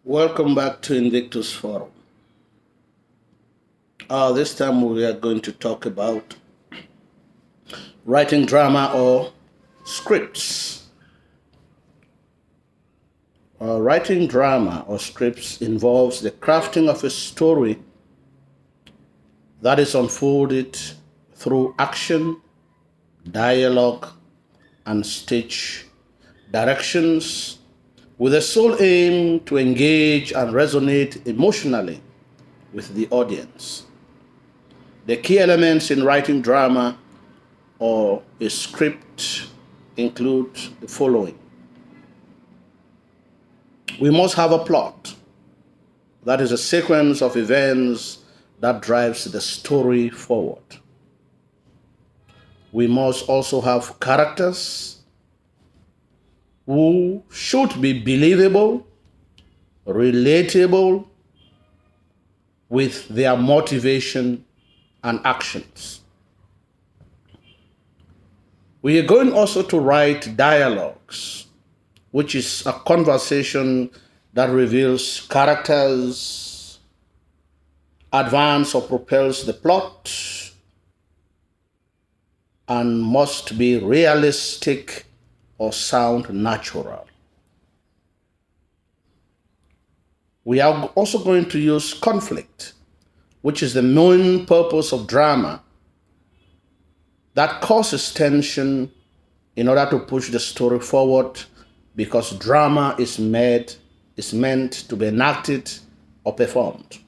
Welcome back to Invictus Forum. This time we are going to talk about writing drama or scripts. Writing drama or scripts involves the crafting of a story that is unfolded through action, dialogue, and stage directions with the sole aim to engage and resonate emotionally with the audience. The key elements in writing drama or a script include the following. We must have a plot. That is a sequence of events that drives the story forward. We must also have characters who should be believable, relatable with their motivation and actions. We are going also to write dialogues, which is a conversation that reveals characters, advances or propels the plot, and must be realistic or sound natural. We are also going to use conflict, which is the main purpose of drama that causes tension in order to push the story forward, because drama is meant to be enacted or performed.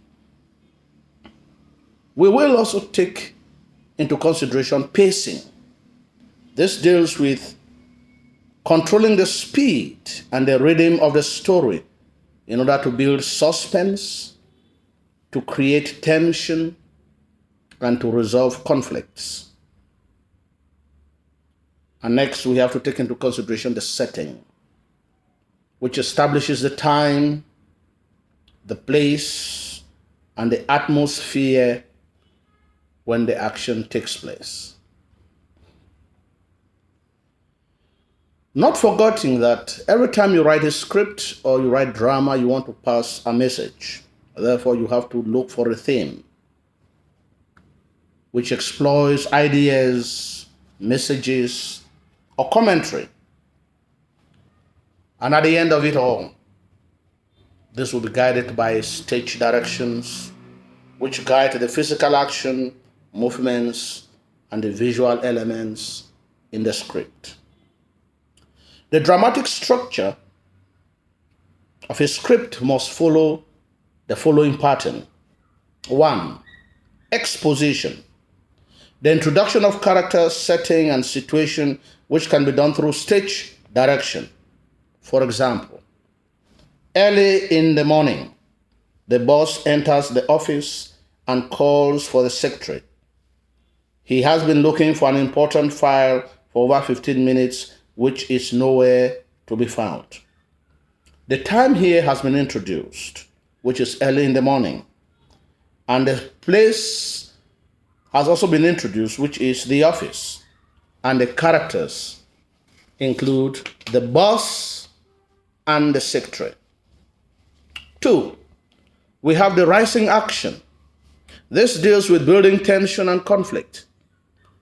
We will also take into consideration pacing. This deals with controlling the speed and the rhythm of the story in order to build suspense, to create tension, and to resolve conflicts. And next, we have to take into consideration the setting, which establishes the time, the place, and the atmosphere when the action takes place. Not forgetting that every time you write a script or you write drama, you want to pass a message. Therefore, you have to look for a theme which explores ideas, messages, or commentary. And at the end of it all, this will be guided by stage directions, which guide the physical action, movements, and the visual elements in the script. The dramatic structure of a script must follow the following pattern. 1. Exposition. The introduction of characters, setting, and situation, which can be done through stage direction. For example, early in the morning, the boss enters the office and calls for the secretary. He has been looking for an important file for over 15 minutes, which is nowhere to be found. The time here has been introduced, which is early in the morning. And the place has also been introduced, which is the office. And the characters include the boss and the secretary. 2. We have the rising action. This deals with building tension and conflict.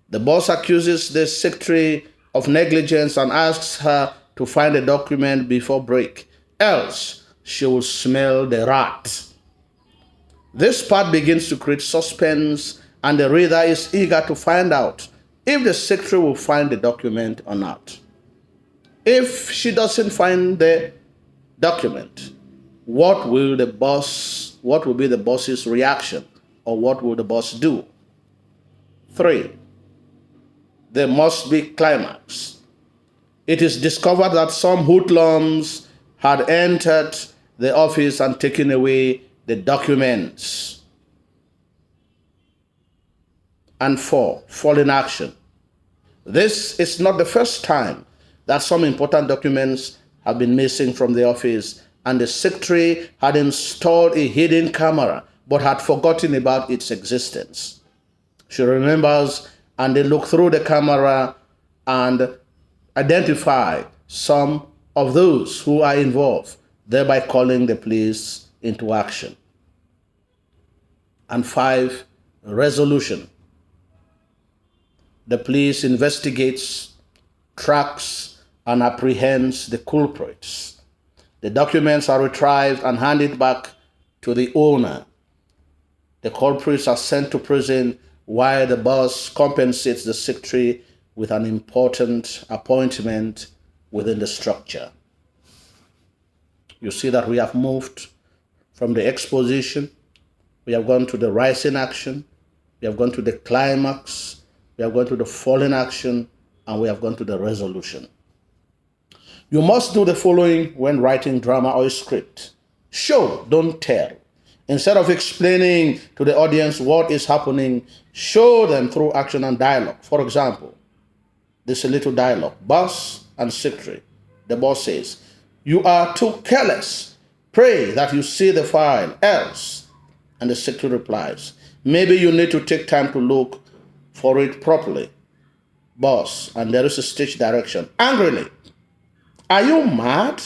The boss accuses the secretary of negligence and asks her to find a document before break, else she will smell the rat. This part begins to create suspense, and the reader is eager to find out if the secretary will find the document or not. If she doesn't find the document, what will be the boss's reaction, or what will the boss do? 3. There must be climax. It is discovered that some hoodlums had entered the office and taken away the documents. And 4. Fall in action. This is not the first time that some important documents have been missing from the office, and the secretary had installed a hidden camera but had forgotten about its existence. She remembers, and they look through the camera and identify some of those who are involved thereby calling the police into action. And 5, resolution. The police investigates, tracks, and apprehends the culprits. The documents are retrieved and handed back to the owner. The culprits are sent to prison while the boss compensates the secretary with an important appointment within the structure. You see that we have moved from the exposition, we have gone to the rising action, we have gone to the climax, we have gone to the falling action, and we have gone to the resolution. You must do the following when writing drama or a script. Show, don't tell. Instead of explaining to the audience what is happening, show them through action and dialogue. For example, this is a little dialogue. Boss and secretary. The boss says, "You are too careless. Pray that you see the file, else." And the secretary replies, "Maybe you need to take time to look for it properly." Boss, and there is a stage direction. Angrily, "Are you mad?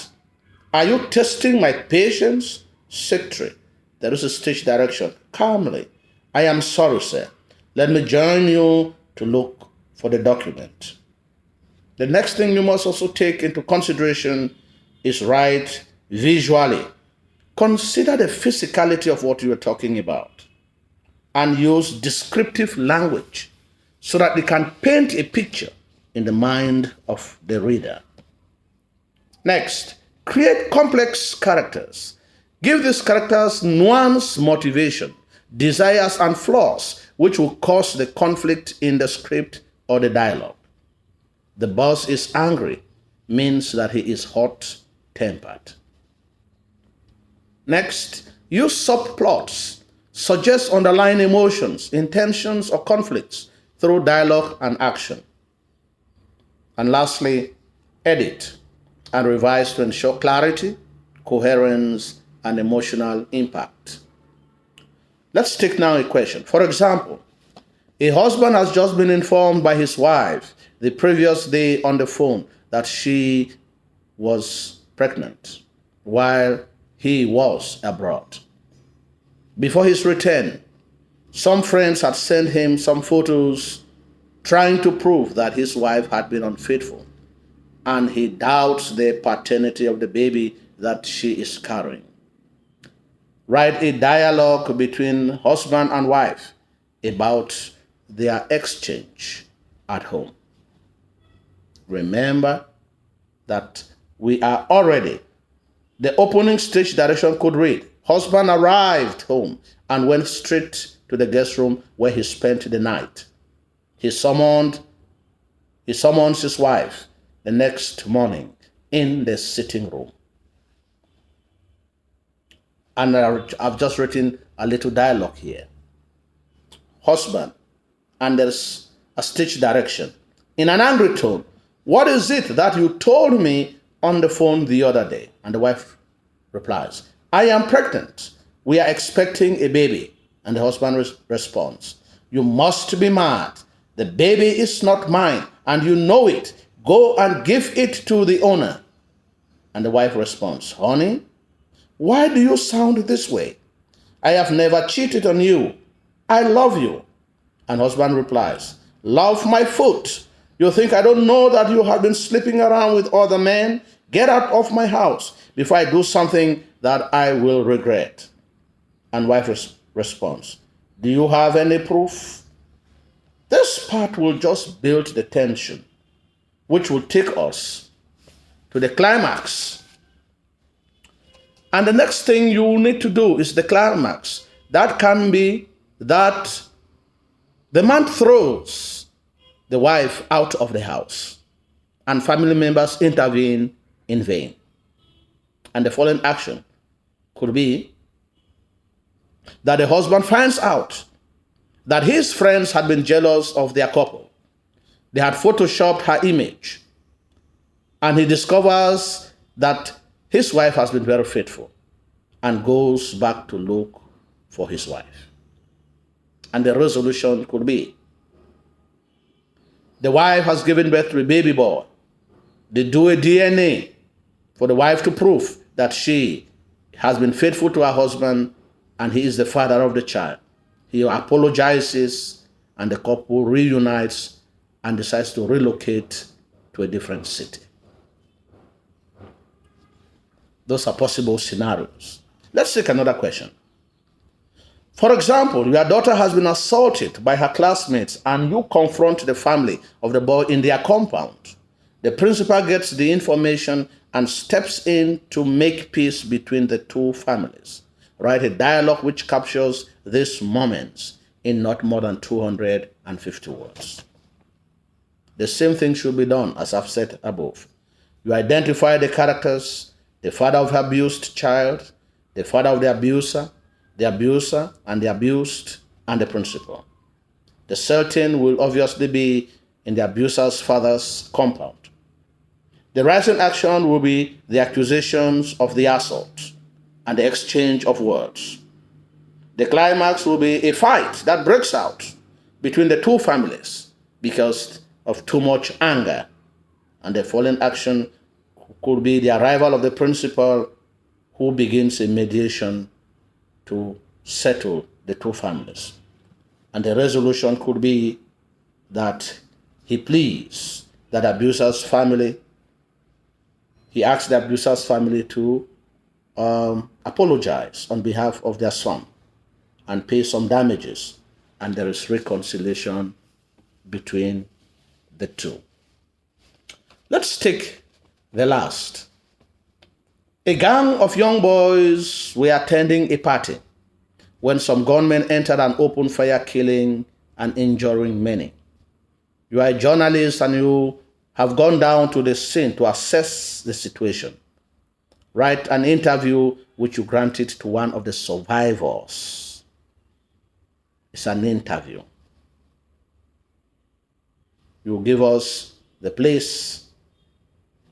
Are you testing my patience?" Secretary, there is a stage direction. Calmly, "I am sorry, sir. Let me join you to look for the document." The next thing you must also take into consideration is write visually. Consider the physicality of what you are talking about and use descriptive language so that you can paint a picture in the mind of the reader. Next, create complex characters. Give these characters nuance, motivation, desires, and flaws which will cause the conflict in the script or the dialogue. The boss is angry means that he is hot-tempered. Next, use subplots. Suggest underlying emotions, intentions, or conflicts through dialogue and action. And lastly, edit and revise to ensure clarity, coherence, and emotional impact. Let's take now a question. For example, a husband has just been informed by his wife the previous day on the phone that she was pregnant while he was abroad. Before his return, some friends had sent him some photos trying to prove that his wife had been unfaithful, and he doubts the paternity of the baby that she is carrying. Write a dialogue between husband and wife about their exchange at home. Remember that we are already, the opening stage direction could read, husband arrived home and went straight to the guest room where he spent the night. He summons his wife the next morning in the sitting room. And I've just written a little dialogue here. Husband, and there's a stage direction. In an angry tone, "What is it that you told me on the phone the other day?" And the wife replies, "I am pregnant. We are expecting a baby." And the husband responds, "You must be mad. The baby is not mine, and you know it. Go and give it to the owner." And the wife responds, "Honey, why do you sound this way? I have never cheated on you. I love you." And husband replies, "Love my foot. You think I don't know that you have been sleeping around with other men? Get out of my house before I do something that I will regret." And wife responds, "Do you have any proof?" This part will just build the tension, which will take us to the climax. And the next thing you need to do is the climax. That can be that the man throws the wife out of the house and family members intervene in vain. And the following action could be that the husband finds out that his friends had been jealous of their couple. They had photoshopped her image, and he discovers that his wife has been very faithful and goes back to look for his wife. And the resolution could be, the wife has given birth to a baby boy. They do a DNA for the wife to prove that she has been faithful to her husband and he is the father of the child. He apologizes and the couple reunites and decides to relocate to a different city. Those are possible scenarios. Let's take another question. For example, your daughter has been assaulted by her classmates and you confront the family of the boy in their compound. The principal gets the information and steps in to make peace between the two families. Write a dialogue which captures these moments in not more than 250 words. The same thing should be done as I've said above. You identify the characters, the father of the abused child, the father of the abuser, and the abused, and the principal. The setting will obviously be in the abuser's father's compound. The rising action will be the accusations of the assault and the exchange of words. The climax will be a fight that breaks out between the two families because of too much anger. And the following action could be the arrival of the principal who begins a mediation to settle the two families. And the resolution could be that he pleads that abuser's family, he asks the abuser's family to apologize on behalf of their son and pay some damages, and there is reconciliation between the two. Let's take the last. A gang of young boys were attending a party when some gunmen entered and opened fire, killing and injuring many. You are a journalist and you have gone down to the scene to assess the situation. Write an interview which you granted to one of the survivors. It's an interview. You give us the place,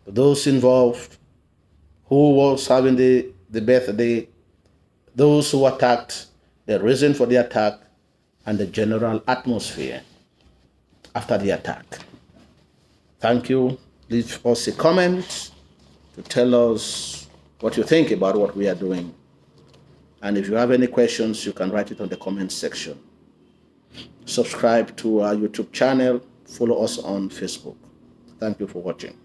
those involved, who was having the birthday, those who attacked, the reason for the attack, and the general atmosphere after the attack. Thank you. Leave us a comment to tell us what you think about what we are doing. And if you have any questions, you can write it on the comment section. Subscribe to our YouTube channel. Follow us on Facebook. Thank you for watching.